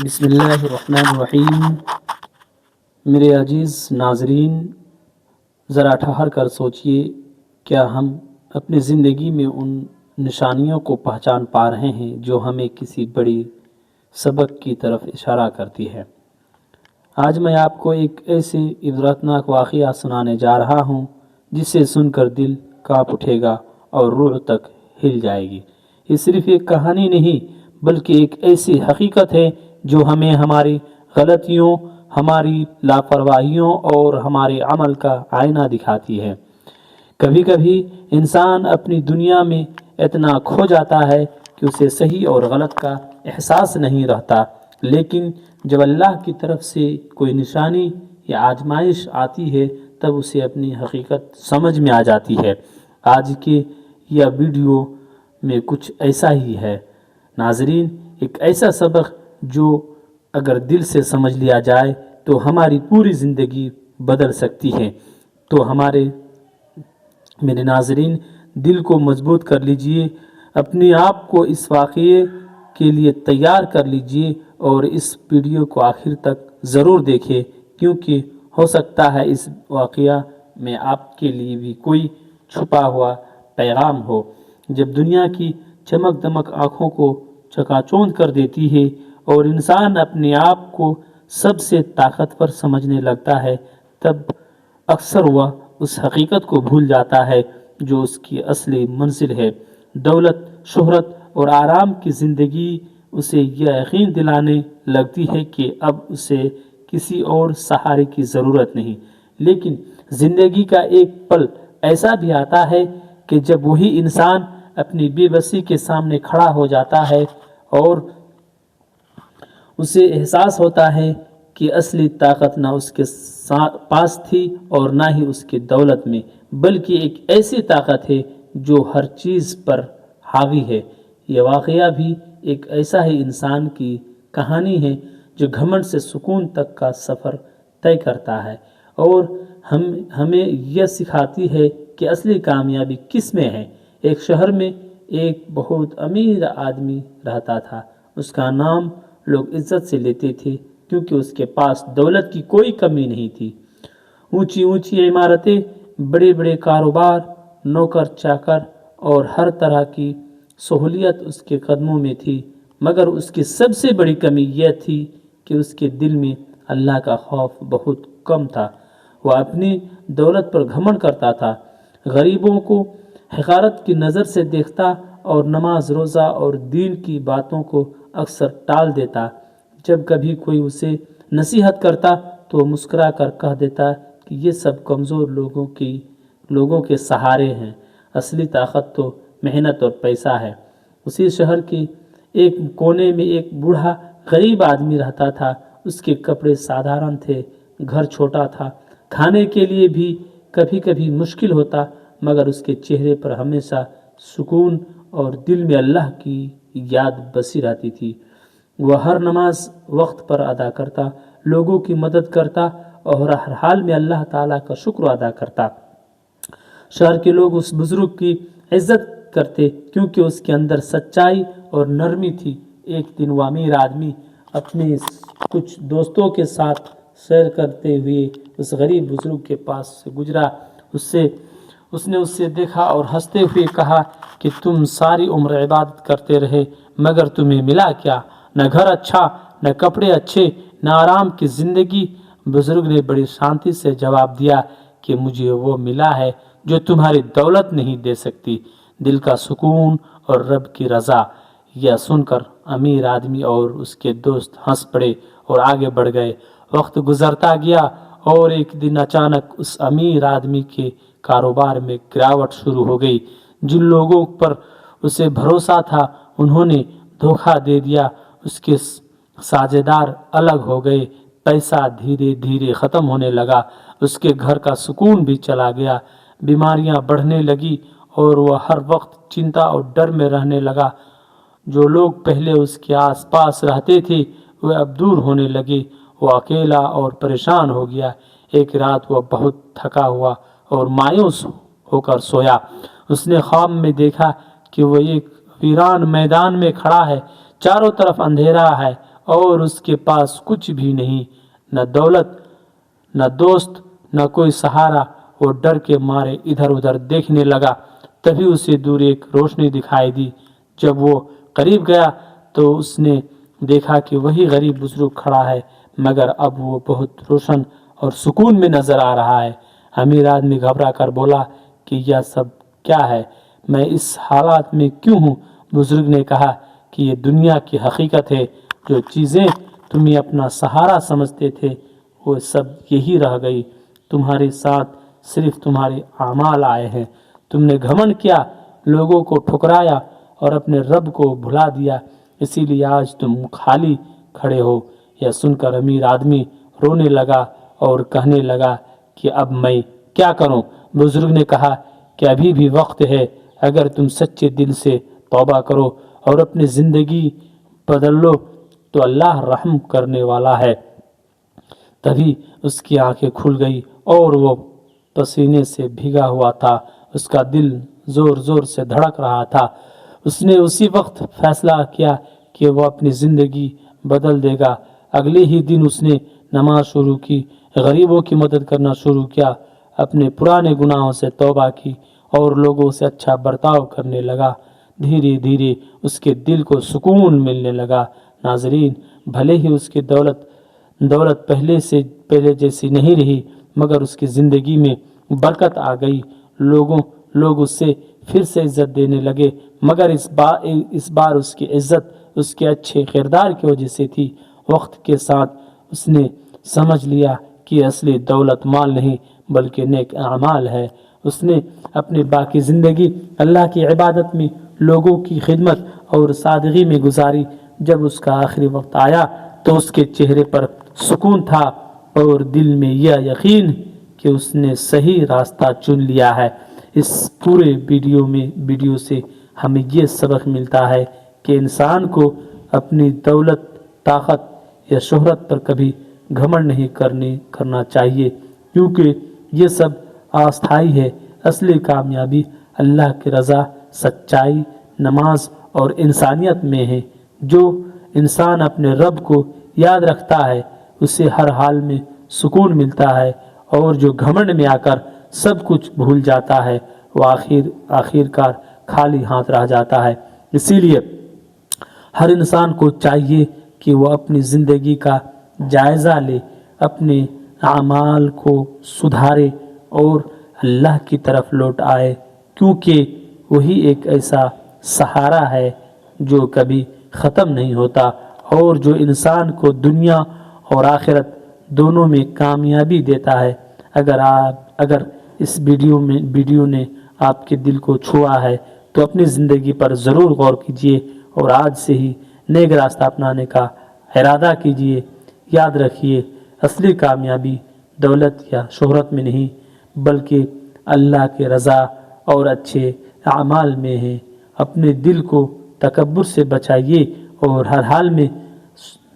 بسم اللہ الرحمن الرحیم۔ میرے عزیز ناظرین، ذرا ٹھہر کر سوچئے، کیا ہم اپنی زندگی میں ان نشانیوں کو پہچان پا رہے ہیں جو ہمیں کسی بڑی سبق کی طرف اشارہ کرتی ہے؟ آج میں آپ کو ایک ایسے عبرتناک واقعہ سنانے جا رہا ہوں جسے سن کر دل کانپ اٹھے گا اور روح تک ہل جائے گی۔ یہ صرف ایک کہانی نہیں بلکہ ایک ایسی حقیقت ہے جو ہمیں ہماری غلطیوں، ہماری لاپرواہیوں اور ہمارے عمل کا آئینہ دکھاتی ہے۔ کبھی کبھی انسان اپنی دنیا میں اتنا کھو جاتا ہے کہ اسے صحیح اور غلط کا احساس نہیں رہتا، لیکن جب اللہ کی طرف سے کوئی نشانی یا آزمائش آتی ہے تب اسے اپنی حقیقت سمجھ میں آ جاتی ہے۔ آج کے یہ ویڈیو میں کچھ ایسا ہی ہے ناظرین، ایک ایسا سبق جو اگر دل سے سمجھ لیا جائے تو ہماری پوری زندگی بدل سکتی ہے۔ تو میرے ناظرین، دل کو مضبوط کر لیجئے، اپنے آپ کو اس واقعے کے لیے تیار کر لیجئے اور اس ویڈیو کو آخر تک ضرور دیکھیں، کیونکہ ہو سکتا ہے اس واقعہ میں آپ کے لیے بھی کوئی چھپا ہوا پیغام ہو۔ جب دنیا کی چمک دمک آنکھوں کو چکا چوند کر دیتی ہے اور انسان اپنے آپ کو سب سے طاقتور سمجھنے لگتا ہے، تب اکثر وہ اس حقیقت کو بھول جاتا ہے جو اس کی اصلی منزل ہے۔ دولت، شہرت اور آرام کی زندگی اسے یہ یقین دلانے لگتی ہے کہ اب اسے کسی اور سہارے کی ضرورت نہیں، لیکن زندگی کا ایک پل ایسا بھی آتا ہے کہ جب وہی انسان اپنی بے بسی کے سامنے کھڑا ہو جاتا ہے اور اسے احساس ہوتا ہے کہ اصلی طاقت نہ اس کے پاس تھی اور نہ ہی اس کی دولت میں، بلکہ ایک ایسی طاقت ہے جو ہر چیز پر حاوی ہے۔ یہ واقعہ بھی ایک ایسا ہی انسان کی کہانی ہے جو گھمنڈ سے سکون تک کا سفر طے کرتا ہے اور ہمیں یہ سکھاتی ہے کہ اصلی کامیابی کس میں ہے۔ ایک شہر میں ایک بہت امیر آدمی رہتا تھا۔ اس کا نام لوگ عزت سے لیتے تھے کیونکہ اس کے پاس دولت کی کوئی کمی نہیں تھی۔ اونچی اونچی عمارتیں، بڑے بڑے کاروبار، نوکر چاکر اور ہر طرح کی سہولیت اس کے قدموں میں تھی، مگر اس کی سب سے بڑی کمی یہ تھی کہ اس کے دل میں اللہ کا خوف بہت کم تھا۔ وہ اپنی دولت پر گھمنڈ کرتا تھا، غریبوں کو حقارت کی نظر سے دیکھتا اور نماز روزہ اور دین کی باتوں کو اکثر ٹال دیتا۔ جب کبھی کوئی اسے نصیحت کرتا تو وہ مسکرا کر کہہ دیتا کہ یہ سب کمزور لوگوں کے سہارے ہیں، اصلی طاقت تو محنت اور پیسہ ہے۔ اسی شہر کے ایک کونے میں ایک بوڑھا غریب آدمی رہتا تھا۔ اس کے کپڑے سادھارن تھے، گھر چھوٹا تھا، کھانے کے لیے بھی کبھی کبھی مشکل ہوتا، مگر اس کے چہرے پر ہمیشہ سکون اور دل میں اللہ کی یاد بسی رہتی تھی۔ وہ ہر نماز وقت پر ادا کرتا، لوگوں کی مدد کرتا اور ہر حال میں اللہ تعالیٰ کا شکر ادا کرتا۔ شہر کے لوگ اس بزرگ کی عزت کرتے کیونکہ اس کے اندر سچائی اور نرمی تھی۔ ایک دن وہ امیر آدمی اپنے کچھ دوستوں کے ساتھ سیر کرتے ہوئے اس غریب بزرگ کے پاس سے گزرا۔ اس نے اسے دیکھا اور ہنستے ہوئے کہا کہ تم ساری عمر عبادت کرتے رہے مگر تمہیں ملا کیا؟ نہ گھر اچھا، نہ کپڑے اچھے، نہ آرام کی زندگی۔ بزرگ نے بڑی شانتی سے جواب دیا کہ مجھے وہ ملا ہے جو تمہاری دولت نہیں دے سکتی، دل کا سکون اور رب کی رضا۔ یہ سن کر امیر آدمی اور اس کے دوست ہنس پڑے اور آگے بڑھ گئے۔ وقت گزرتا گیا اور ایک دن اچانک اس امیر آدمی کے کاروبار میں گراوٹ شروع ہو گئی۔ جن لوگوں پر اسے بھروسہ تھا انہوں نے دھوکہ دے دیا، اس کے ساجھیدار الگ ہو گئے، پیسہ دھیرے دھیرے ختم ہونے لگا، اس کے گھر کا سکون بھی چلا گیا، بیماریاں بڑھنے لگی اور وہ ہر وقت چنتا اور ڈر میں رہنے لگا۔ جو لوگ پہلے اس کے آس پاس رہتے تھے وہ اب دور ہونے لگے، وہ اکیلا اور پریشان ہو گیا۔ ایک رات وہ بہت تھکا ہوا اور مایوس ہو کر سویا۔ اس نے خواب میں دیکھا کہ وہ ایک ویران میدان میں کھڑا ہے، چاروں طرف اندھیرا ہے اور اس کے پاس کچھ بھی نہیں، نہ دولت، نہ دوست، نہ کوئی سہارا۔ وہ ڈر کے مارے ادھر ادھر دیکھنے لگا، تبھی اسے دور ایک روشنی دکھائی دی۔ جب وہ قریب گیا تو اس نے دیکھا کہ وہی غریب بزرگ کھڑا ہے، مگر اب وہ بہت روشن اور سکون میں نظر آ رہا ہے۔ امیر آدمی گھبرا کر بولا کہ یہ سب کیا ہے، میں اس حالات میں کیوں ہوں؟ بزرگ نے کہا کہ یہ دنیا کی حقیقت ہے، جو چیزیں تمہیں اپنا سہارا سمجھتے تھے وہ سب یہی رہ گئی، تمہارے ساتھ صرف تمہارے اعمال آئے ہیں۔ تم نے گھمنڈ کیا، لوگوں کو ٹھکرایا اور اپنے رب کو بھلا دیا، اسی لیے آج تم خالی کھڑے ہو۔ یہ سن کر امیر آدمی رونے لگا اور کہنے لگا کہ اب میں کیا کروں؟ بزرگ نے کہا کہ ابھی بھی وقت ہے، اگر تم سچے دل سے توبہ کرو اور اپنی زندگی بدل لو تو اللہ رحم کرنے والا ہے۔ تبھی اس کی آنکھیں کھل گئی اور وہ پسینے سے بھیگا ہوا تھا، اس کا دل زور زور سے دھڑک رہا تھا۔ اس نے اسی وقت فیصلہ کیا کہ وہ اپنی زندگی بدل دے گا۔ اگلے ہی دن اس نے نماز شروع کی، غریبوں کی مدد کرنا شروع کیا، اپنے پرانے گناہوں سے توبہ کی اور لوگوں سے اچھا برتاؤ کرنے لگا۔ دھیرے دھیرے اس کے دل کو سکون ملنے لگا۔ ناظرین، بھلے ہی اس کی دولت پہلے جیسی نہیں رہی، مگر اس کی زندگی میں برکت آ گئی، لوگ اس سے پھر سے عزت دینے لگے، مگر اس بار اس کی عزت اس کے اچھے کردار کی وجہ سے تھی۔ وقت کے ساتھ اس نے سمجھ لیا کہ اصلی دولت مال نہیں بلکہ نیک اعمال ہے۔ اس نے اپنی باقی زندگی اللہ کی عبادت میں، لوگوں کی خدمت اور سادگی میں گزاری۔ جب اس کا آخری وقت آیا تو اس کے چہرے پر سکون تھا اور دل میں یہ یقین کہ اس نے صحیح راستہ چن لیا ہے۔ اس پورے ویڈیو سے ہمیں یہ سبق ملتا ہے کہ انسان کو اپنی دولت، طاقت یا شہرت پر کبھی گھمنڈ نہیں کرنا چاہیے، کیونکہ یہ سب استھائی ہے۔ اصلی کامیابی اللہ کی رضا، سچائی، نماز اور انسانیت میں ہے۔ جو انسان اپنے رب کو یاد رکھتا ہے اسے ہر حال میں سکون ملتا ہے، اور جو گھمنڈ میں آ کر سب کچھ بھول جاتا ہے وہ آخر کار خالی ہاتھ رہ جاتا ہے۔ اسی لیے ہر انسان کو چاہیے کہ وہ اپنی زندگی کا جائزہ لے، اپنے اعمال کو سدھارے اور اللہ کی طرف لوٹ آئے، کیونکہ وہی ایک ایسا سہارا ہے جو کبھی ختم نہیں ہوتا اور جو انسان کو دنیا اور آخرت دونوں میں کامیابی دیتا ہے۔ اگر اس ویڈیو نے آپ کے دل کو چھوا ہے تو اپنی زندگی پر ضرور غور کیجیے اور آج سے ہی نیک راستہ اپنانے کا ارادہ کیجیے۔ یاد رکھیے، اصلی کامیابی دولت یا شہرت میں نہیں بلکہ اللہ کی رضا اور اچھے اعمال میں ہے۔ اپنے دل کو تکبر سے بچائیے اور ہر حال میں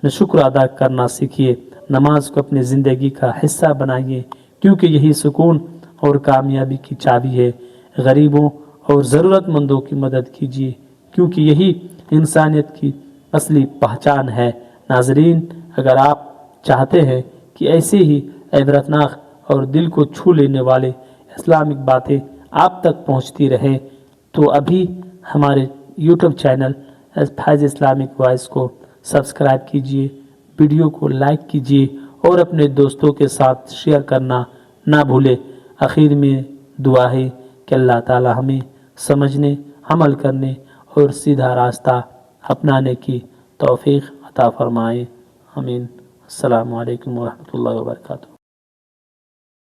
شکر ادا کرنا سیکھیے۔ نماز کو اپنی زندگی کا حصہ بنائیے، کیونکہ یہی سکون اور کامیابی کی چابی ہے۔ غریبوں اور ضرورت مندوں کی مدد کیجیے، کیونکہ یہی انسانیت کی اصلی پہچان ہے۔ ناظرین، اگر آپ چاہتے ہیں کہ ایسے ہی عبرتناک اور دل کو چھو لینے والے اسلامک باتیں آپ تک پہنچتی رہیں تو ابھی ہمارے یوٹیوب چینل فیض اسلامک وائس کو سبسکرائب کیجیے، ویڈیو کو لائک کیجیے اور اپنے دوستوں کے ساتھ شیئر کرنا نہ بھولیں۔ آخر میں دعا ہے کہ اللہ تعالی ہمیں سمجھنے، عمل کرنے اور سیدھا راستہ اپنانے کی توفیق عطا فرمائے۔ آمین۔ السلام علیکم ورحمۃ اللہ وبرکاتہ۔